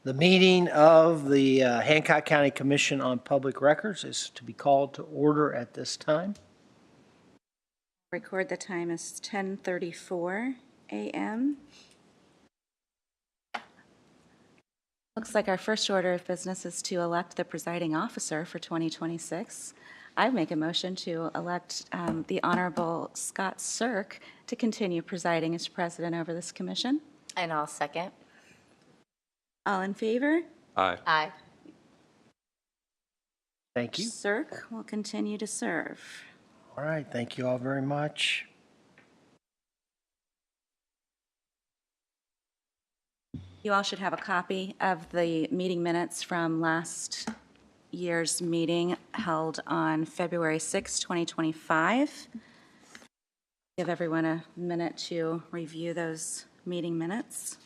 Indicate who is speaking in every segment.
Speaker 1: The meeting of the Hancock County Commission on Public Records is to be called to order at this time.
Speaker 2: Record the time is 10:34 a.m. Looks like our first order of business is to elect the presiding officer for 2026. I make a motion to elect the Honorable Scott Sirk to continue presiding as president over this commission.
Speaker 3: And I'll second.
Speaker 2: All in favor?
Speaker 4: Aye.
Speaker 3: Aye.
Speaker 1: Thank you.
Speaker 2: Sirk will continue to serve.
Speaker 1: All right, thank you all very much.
Speaker 2: You all should have a copy of the meeting minutes from last year's meeting held on February 6, 2025. Give everyone a minute to review those meeting minutes.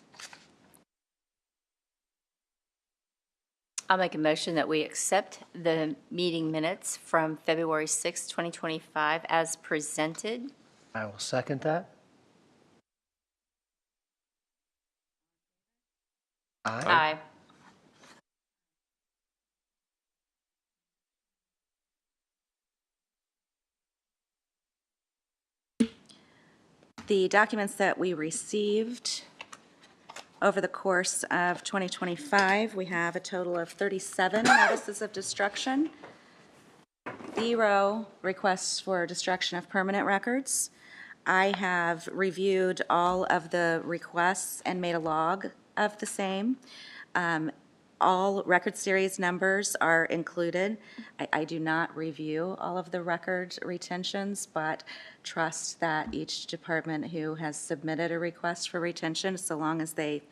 Speaker 3: I'll make a motion that we accept the meeting minutes from February 6, 2025 as presented.
Speaker 1: I will second that.
Speaker 3: Aye.
Speaker 2: The documents that we received over the course of 2025, we have a total of 37 notices of destruction, 0 requests for destruction of permanent records. I have reviewed all of the requests and made a log of the same. All record series numbers are included. I do not review all of the record retentions, but trust that each department who has submitted a request for retention, so long as they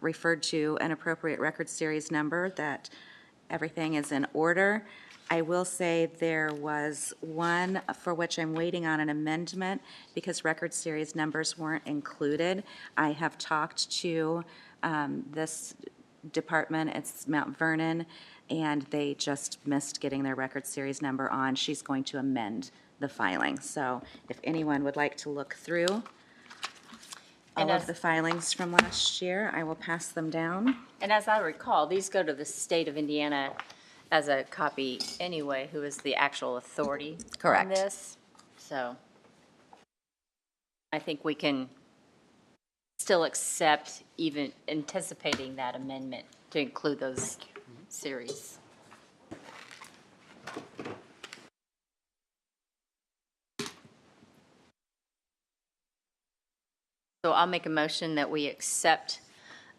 Speaker 2: referred to an appropriate record series number, that everything is in order. I will say there was one for which I'm waiting on an amendment because record series numbers weren't included. I have talked to this department, it's Mount Vernon, and they just missed getting their record series number on. She's going to amend the filing. So if anyone would like to look through all of the filings from last year, I will pass them down.
Speaker 3: And as I recall, these go to the state of Indiana as a copy anyway, who is the actual authority
Speaker 2: Correct.
Speaker 3: on this. So I think we can still accept, even anticipating that amendment to include those series. So I'll make a motion that we accept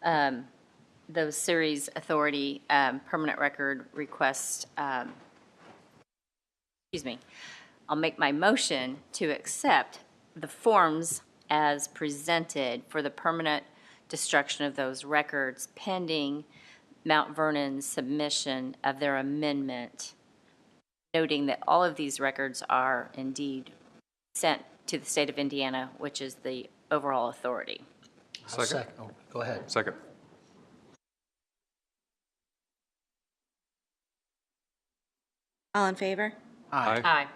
Speaker 3: those series authority permanent record request. Excuse me. I'll make my motion to accept the forms as presented for the permanent destruction of those records pending Mount Vernon's submission of their amendment, noting that all of these records are indeed sent to the state of Indiana, which is the overall authority.
Speaker 4: Second.
Speaker 1: Oh, go ahead.
Speaker 4: Second.
Speaker 2: All in favor?
Speaker 4: Aye.
Speaker 3: Aye.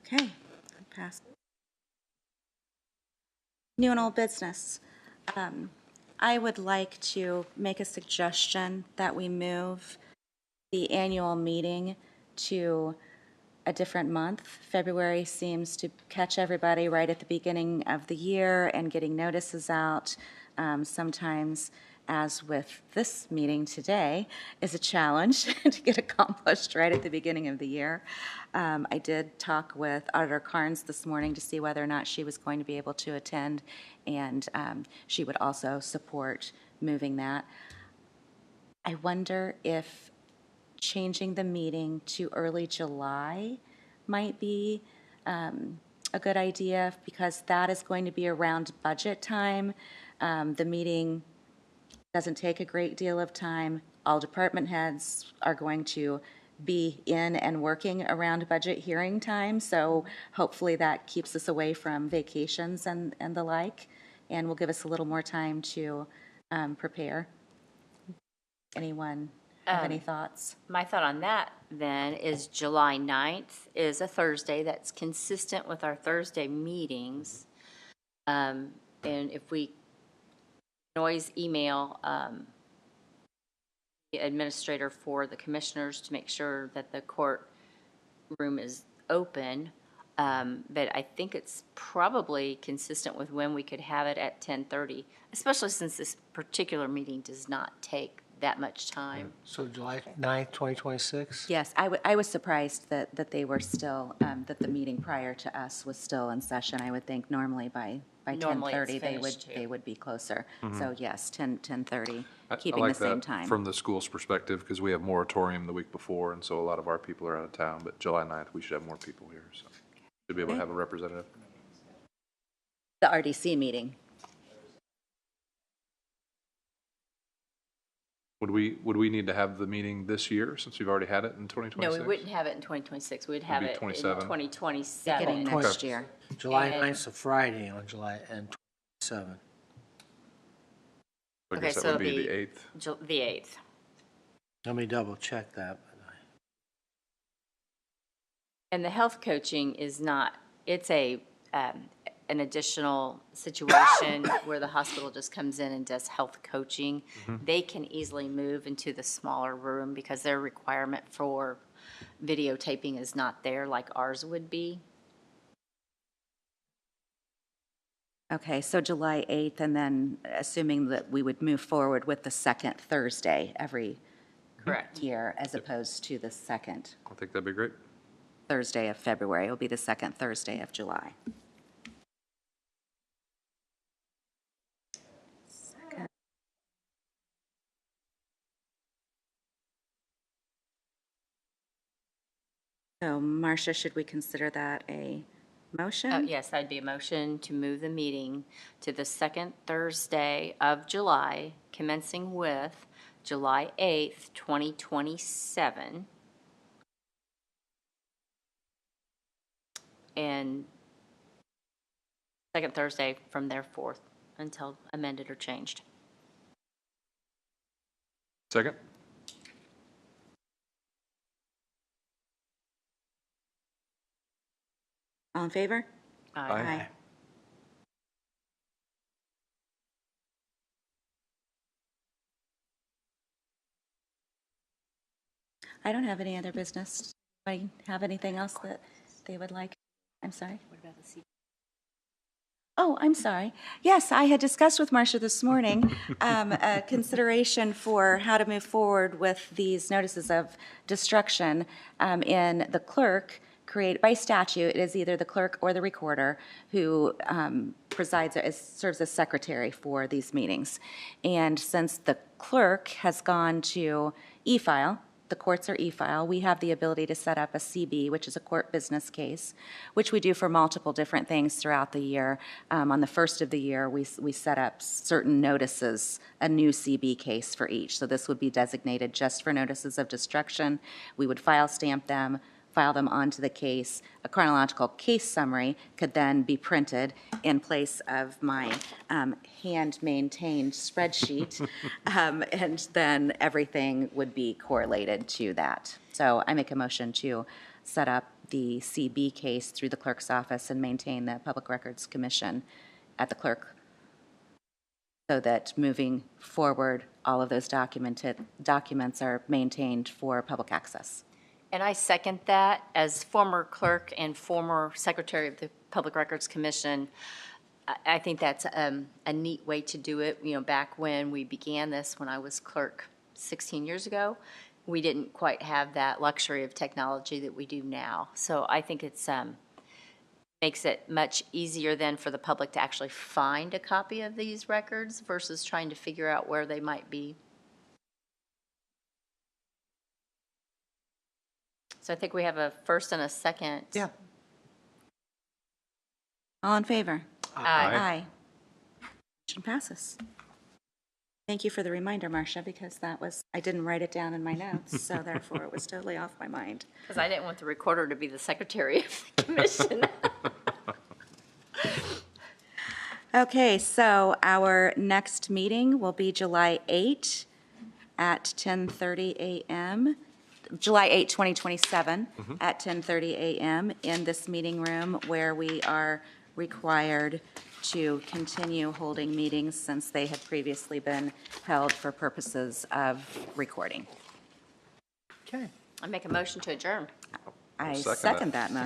Speaker 2: Okay, pass. New and old business. I would like to make a suggestion that we move the annual meeting to a different month. February seems to catch everybody right at the beginning of the year and getting notices out. Sometimes, as with this meeting today, is a challenge to get accomplished right at the beginning of the year. I did talk with Auditor Carnes this morning to see whether or not she was going to be able to attend, and she would also support moving that. I wonder if changing the meeting to early July might be a good idea, because that is going to be around budget time. The meeting doesn't take a great deal of time. All department heads are going to be in and working around budget hearing time, so hopefully that keeps us away from vacations and the like, and will give us a little more time to prepare. Anyone have any thoughts?
Speaker 3: My thought on that then is July 9th is a Thursday. That's consistent with our Thursday meetings. And if we can always email the administrator for the commissioners to make sure that the court room is open. But I think it's probably consistent with when we could have it at 10:30, especially since this particular meeting does not take that much time.
Speaker 1: So July 9th, 2026?
Speaker 2: Yes, I was surprised that they were still, that the meeting prior to us was still in session. I would think normally by
Speaker 3: Normally it's
Speaker 2: 10:30,
Speaker 3: finished, too.
Speaker 2: they would be closer. So yes, 10:30,
Speaker 4: I
Speaker 2: keeping
Speaker 4: like
Speaker 2: the same
Speaker 4: that
Speaker 2: time.
Speaker 4: From the school's perspective, because we have moratorium the week before, and so a lot of our people are out of town, but July 9th, we should have more people here, so should be able to have a representative.
Speaker 2: The RDC meeting.
Speaker 4: Would we need to have the meeting this year, since we've already had it in
Speaker 3: No,
Speaker 4: 2026?
Speaker 3: we wouldn't have it in 2026. We'd have
Speaker 4: be
Speaker 3: it in
Speaker 4: 27.
Speaker 3: 2027.
Speaker 2: Beginning next year.
Speaker 1: July
Speaker 3: And-
Speaker 1: 9th's a Friday on July and 27.
Speaker 4: I
Speaker 3: Okay,
Speaker 4: guess that
Speaker 3: so
Speaker 4: would be
Speaker 3: it'll
Speaker 4: the
Speaker 3: be
Speaker 4: 8th.
Speaker 3: The 8th.
Speaker 1: Let me double check that.
Speaker 3: And the health coaching is not, it's an additional situation where the hospital just comes in and does health coaching. They can easily move into the smaller room because their requirement for videotaping is not there like ours would be.
Speaker 2: Okay, so July 8th, and then assuming that we would move forward with the second Thursday every
Speaker 3: Correct.
Speaker 2: year as opposed to the second
Speaker 4: I think that'd be great.
Speaker 2: Thursday of February. It'll be the second Thursday of July. So, Marcia, should we consider that a motion?
Speaker 3: Yes, that'd be a motion to move the meeting to the second Thursday of July, commencing with July 8th, 2027. And second Thursday from there forth until amended or changed.
Speaker 4: Second?
Speaker 2: All in favor?
Speaker 4: Aye.
Speaker 2: I don't have any other business. Anybody have anything else that they would like? I'm sorry?
Speaker 3: What about the
Speaker 2: Oh, I'm sorry. Yes, I had discussed with Marcia this morning a consideration for how to move forward with these notices of destruction in the clerk. By statute, it is either the clerk or the recorder who serves as secretary for these meetings. And since the clerk has gone to e-file, the courts are e-file, we have the ability to set up a CB, which is a court business case, which we do for multiple different things throughout the year. On the first of the year, we set up certain notices, a new CB case for each. So this would be designated just for notices of destruction. We would file stamp them, file them onto the case. A chronological case summary could then be printed in place of my hand-maintained spreadsheet, and then everything would be correlated to that. So I make a motion to set up the CB case through the clerk's office and maintain the Public Records Commission at the clerk, so that moving forward, all of those documents are maintained for public access.
Speaker 3: And I second that. As former clerk and former secretary of the Public Records Commission, I think that's a neat way to do it. You know, back when we began this, when I was clerk 16 years ago, we didn't quite have that luxury of technology that we do now. So I think it's makes it much easier then for the public to actually find a copy of these records versus trying to figure out where they might be. So I think we have a first and a second.
Speaker 1: Yeah.
Speaker 2: All in favor?
Speaker 3: Aye.
Speaker 2: Motion passes. Thank you for the reminder, Marcia, because I didn't write it down in my notes, so therefore it was totally off my mind.
Speaker 3: Because I didn't want the recorder to be the secretary of the commission.
Speaker 2: Okay, so our next meeting will be July 8 at 10:30 a.m. July 8, 2027, at 10:30 a.m. in this meeting room where we are required to continue holding meetings since they had previously been held for purposes of recording.
Speaker 1: Okay.
Speaker 3: I make a motion to adjourn.
Speaker 2: I
Speaker 4: second that.
Speaker 2: second that motion.